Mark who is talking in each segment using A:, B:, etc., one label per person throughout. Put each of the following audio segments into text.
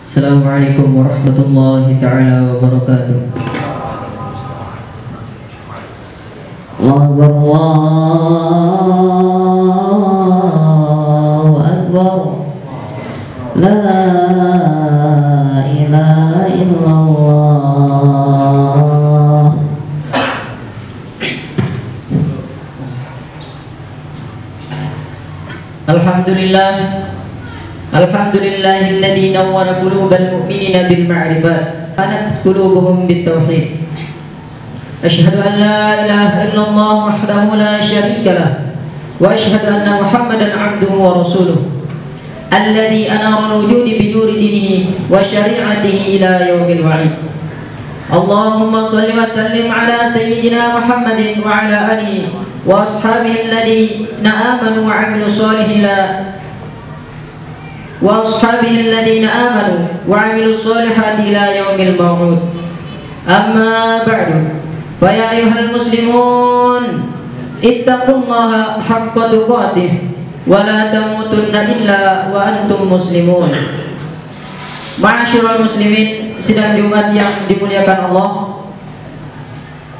A: Assalamualaikum warahmatullahi ta'ala wabarakatuh. Allahu Akbar. La ilaha illallah. Alhamdulillah. Alhamdulillahilladzi nawwara qulubal mu'minina bil ma'rifat kanat qulubuhum bit tauhid. Asyhadu an la ilaha illallah wahdahu la syarika lah wa asyhadu anna Muhammadan 'abduhu wa rasuluh alladzi anara al-wujudi bi nuri dinihi wa syari'atihi ila yaumil wa'id. Allahumma shalli wa sallim ala sayyidina Muhammadin wa ala alihi wa ashabihi alladhina amanu wa 'amilus shalihin وأصحابه الذين آمنوا وعملوا الصالحات إلى يوم الموعود. أما بعد فيا أيها المسلمون اتقوا الله حق تقاته ولا تموتن إلا وأنتم مسلمون. Ma'asyiral muslimin, sidang Jumat yang dimuliakan Allah,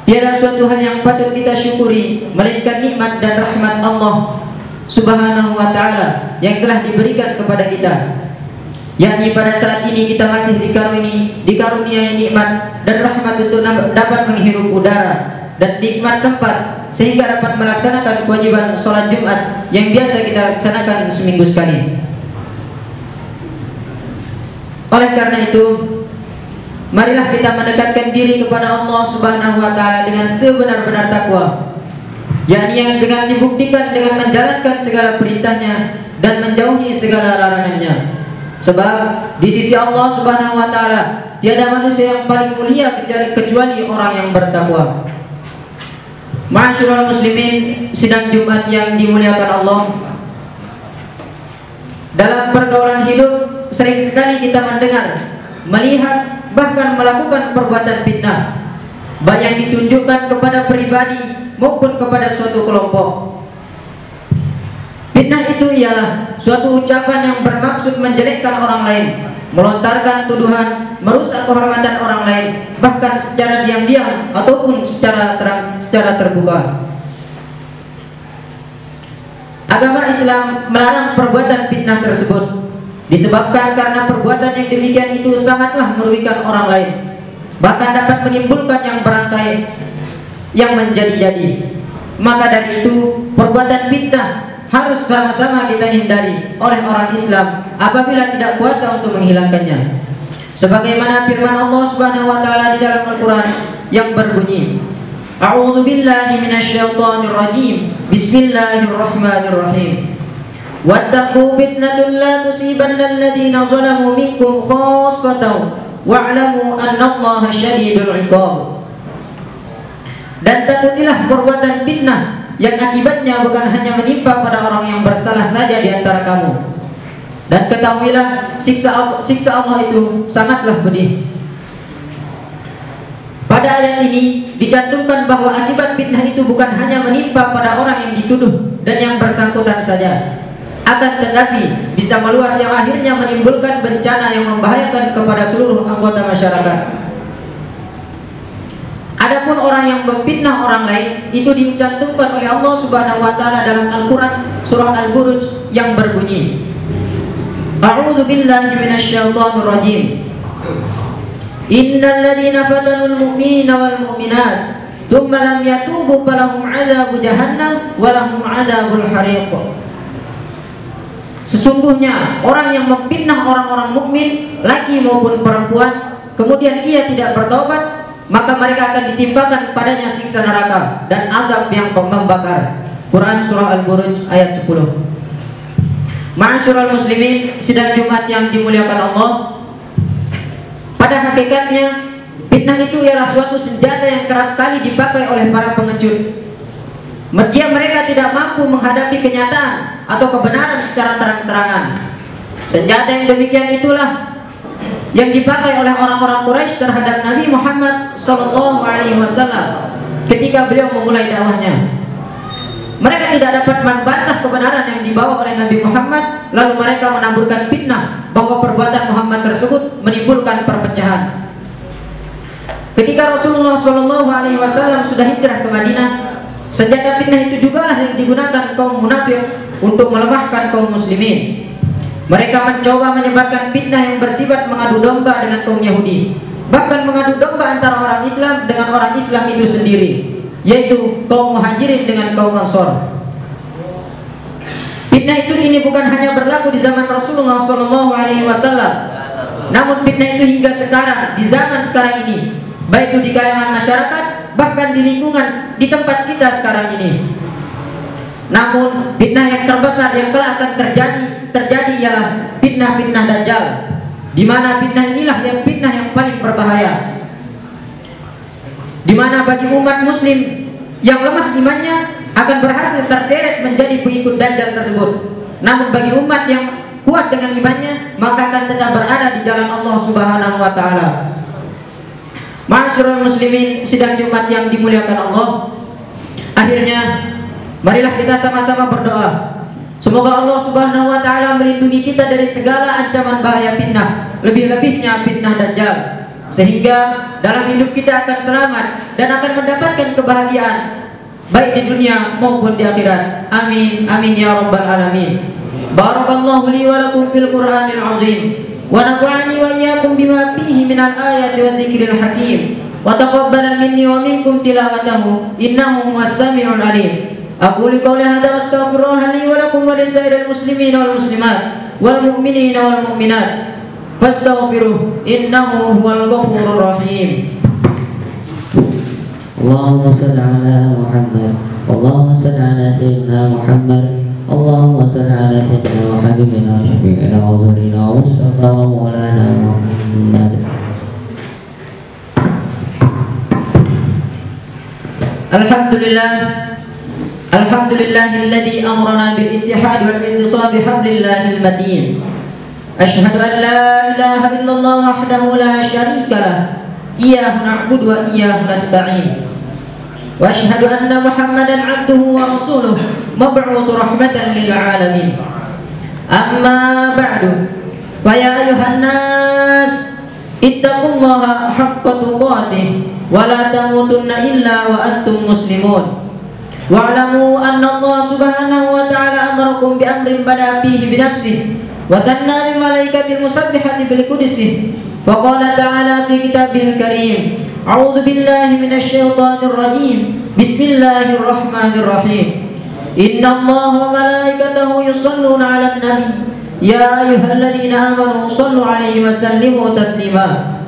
A: tiada suatu hal yang patut kita syukuri melainkan nikmat dan rahmat Allah Subhanahu wa ta'ala yang telah diberikan kepada kita, yakni pada saat ini kita masih dikaruniai nikmat dan rahmat untuk dapat menghirup udara dan nikmat sempat sehingga dapat melaksanakan kewajiban sholat Jumat yang biasa kita laksanakan seminggu sekali. Oleh karena itu, marilah kita mendekatkan diri kepada Allah Subhanahu wa ta'ala dengan sebenar-benar takwa, yakni yang dengan dibuktikan dengan menjalankan segala perintahnya dan menjauhi segala larangannya. Sebab di sisi Allah Subhanahu wa ta'ala tiada manusia yang paling mulia kecuali orang yang bertakwa. Ma'asyiral muslimin, sidang Jumat yang dimuliakan Allah, dalam pergaulan hidup sering sekali kita mendengar, melihat, bahkan melakukan perbuatan fitnah, baik yang ditunjukkan kepada pribadi maupun kepada suatu kelompok. Fitnah itu ialah suatu ucapan yang bermaksud menjelekkan orang lain, melontarkan tuduhan, merusak kehormatan orang lain, bahkan secara diam-diam ataupun secara terbuka. Agama Islam melarang perbuatan fitnah tersebut, disebabkan karena perbuatan yang demikian itu sangatlah merugikan orang lain, bahkan dapat menimbulkan yang berangkai yang menjadi-jadi. Maka dari itu perbuatan fitnah harus sama-sama kita hindari oleh orang Islam apabila tidak kuasa untuk menghilangkannya. Sebagaimana firman Allah Subhanahu wa ta'ala di dalam Al-Qur'an yang berbunyi, A'udzu billahi minasyaitonir rajim. Bismillahirrahmanirrahim. Wattaqu fitnatan la tusibanna alladziina zalamu minkum khassatan wa'lamu annallaha syadidul 'iqab. Dan takutilah perbuatan fitnah yang akibatnya bukan hanya menimpa pada orang yang bersalah saja di antara kamu, dan ketahuilah siksa Allah itu sangatlah pedih. Pada ayat ini dicantumkan bahwa akibat fitnah itu bukan hanya menimpa pada orang yang dituduh dan yang bersangkutan saja, akan tetapi bisa meluas yang akhirnya menimbulkan bencana yang membahayakan kepada seluruh anggota masyarakat. Adapun orang yang memfitnah orang lain itu dicantumkan oleh Allah Subhanahu wa ta'ala dalam Al-Qur'an surah Al-Buruj yang berbunyi, A'udzu billahi minasyaitonir rajim. Innal ladzina fatanul mu'minina wal mu'minat tsumma lam yatubu falahum 'adzabu jahannam wa lahum 'adzabul hariq. Sesungguhnya orang yang memfitnah orang-orang mukmin laki maupun perempuan kemudian ia tidak bertaubat, maka mereka akan ditimpakan padanya siksa neraka dan azab yang membakar. Quran surah Al-Buruj ayat 10. Ma'asyiral muslimin, sidang Jumat yang dimuliakan Allah, pada hakikatnya fitnah itu ialah suatu senjata yang kerap kali dipakai oleh para pengecut. Mereka tidak mampu menghadapi kenyataan atau kebenaran secara terang-terangan. Senjata yang demikian itulah yang dipakai oleh orang-orang Quraisy terhadap Nabi Muhammad SAW ketika beliau memulai dakwahnya. Mereka tidak dapat membantah kebenaran yang dibawa oleh Nabi Muhammad, lalu mereka menaburkan fitnah bahwa perbuatan Muhammad tersebut perpecahan. Ketika Rasulullah SAW sudah hijrah ke Madinah, senjata fitnah itu jugalah yang digunakan kaum munafik untuk melemahkan kaum muslimin. Mereka mencoba menyebarkan fitnah yang bersifat mengadu domba dengan kaum Yahudi, bahkan mengadu domba antara orang Islam dengan orang Islam itu sendiri, yaitu kaum Muhajirin dengan kaum Ansor. Fitnah itu kini bukan hanya berlaku di zaman Rasulullah SAW, namun fitnah itu hingga sekarang, di zaman sekarang ini, baik itu di kalangan masyarakat, bahkan di lingkungan di tempat kita sekarang ini. Namun fitnah yang terbesar yang telah akan terjadi ialah fitnah Dajjal, di mana fitnah inilah yang fitnah yang paling berbahaya, di mana bagi umat muslim yang lemah imannya akan berhasil terseret menjadi pengikut Dajjal tersebut. Namun bagi umat yang kuat dengan imannya, maka akan tetap berada di jalan Allah Subhanahu wa taala. Ma'asyiral muslimin, sidang Jumat yang dimuliakan Allah, akhirnya marilah kita sama-sama berdoa. Semoga Allah Subhanahu wa taala melindungi kita dari segala ancaman bahaya fitnah, lebih-lebihnya fitnah Dajjal, sehingga dalam hidup kita akan selamat dan akan mendapatkan kebahagiaan baik di dunia maupun di akhirat. Amin amin ya rabbal alamin. Barakallahu li wa lakum fil Qur'anil azim, wa nafa'ani wa iyyakum bima fihi minal ayati wadh-dhikril hakim, wa taqabbala minni wa minkum tilawatahu innahu huwas samiul alim. Aqulu qawli hadza wa astaghfirullah li wa lakum wa lisairil muslimin wal muslimat wal mu'minin wal mu'minat fastaghfiruh innahu huwal ghafurur rahim.
B: Allahumma shalli ala Muhammad, Allahumma shalli ala sayyidina Muhammad, Allahumma shalli ala sayyidina wa habibina wa syafi'ina wa zurina wa mustafa wa maulana Muhammad.
A: Alhamdulillah, alhamdulillahilladzi amrana bil ittihad wal intisab bihablillahil matin. Asyhadu an la ilaha illallah wahdahu la syarika lah, iyyahu na'budu wa iyyahu nasta'in. Wa asyhadu anna Muhammadan 'abduhu wa rasuluh mab'uutsu rahmatan lil 'alamin. Amma ba'du, fa ya ayuhan nas ittaqullaha haqqa tuqatih wa la tamutunna illa wa antum muslimun. Wa'lamu anna Allah subhanahu wa ta'ala amarakum bi amrin bada fihi bi nafsihi wa tanna lil malaikatil musabbihati bil qudsi. Faqala ta'ala fi kitabihil karim, a'udzu billahi minasy syaithanir rajim. Bismillahirrahmanirrahim. Innallaha wa malaikatahu yusholluna 'alan nabi, ya ayyuhalladzina amanu shallu 'alaihi wa sallimu taslima.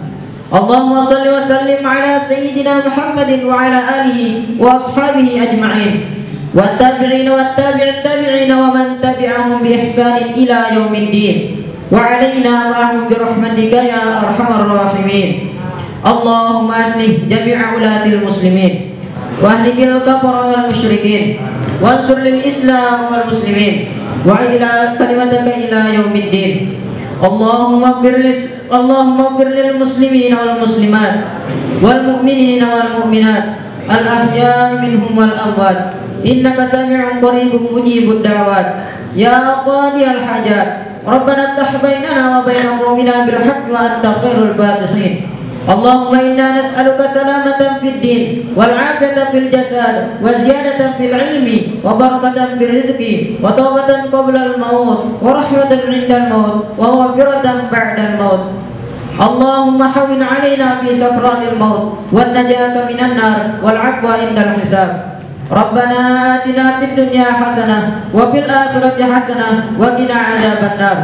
A: Allahumma shalli wa sallim 'ala sayyidina Muhammadin wa 'ala alihi wa ashabihi ajma'in, wattabi'ina wattabi'it tabi'ina wa man tabi'ahum bi ihsanin ila yaumiddin. Wa 'alaina ma'ahum bi rahmatika ya arhamar rahimin. Allahumma aslih jami'a ulatil muslimin wa ahlikil kafara wal musyrikin wansur lil islam wal muslimin wa ila kalimataka ila yaumiddin. Allahumma ighfir lil muslimin wal muslimat wal mu'minin wal mu'minat al ahya'i minhum wal amwat innaka sami'un qaribun mujibud da'wat ya qadiyal hajat. Rabbana iftah bainana wa baina qaumina bil haqqi wa anta khairul fatihin. Allahumma inna nas'aluka salamatan fid din wal 'afiyata fil jasad wa ziyadatan fil ilmi wa barakatan fil rizqi wa tawbatan qabla al maut wa rahmatan 'inda al maut wa maghfiratan ba'da al maut. Allahumma hawwin 'alaina fi sakratil maut wan najata minan nar wal 'afwa 'inda al hisab. Rabbana atina fid dunya hasanah wa fil akhirati hasanah wa qina 'adzaban nar.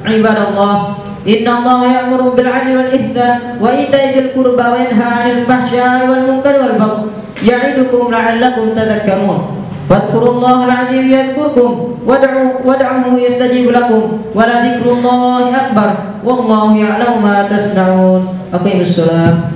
A: Ibadallah, innallaha ya'muru bil 'adli wal ihsan wa ita'i dzil qurba wa yanha 'anil fahsya'i wal munkari wal baghi ya'idukum la'allakum tadhakkarun. Fadhkurullaha al-'azim yadhkurkum wad'uhu yastajib lakum wa la dzikrullahi akbar wallahu ya'lamu ma tasna'un. Aqimus shalah.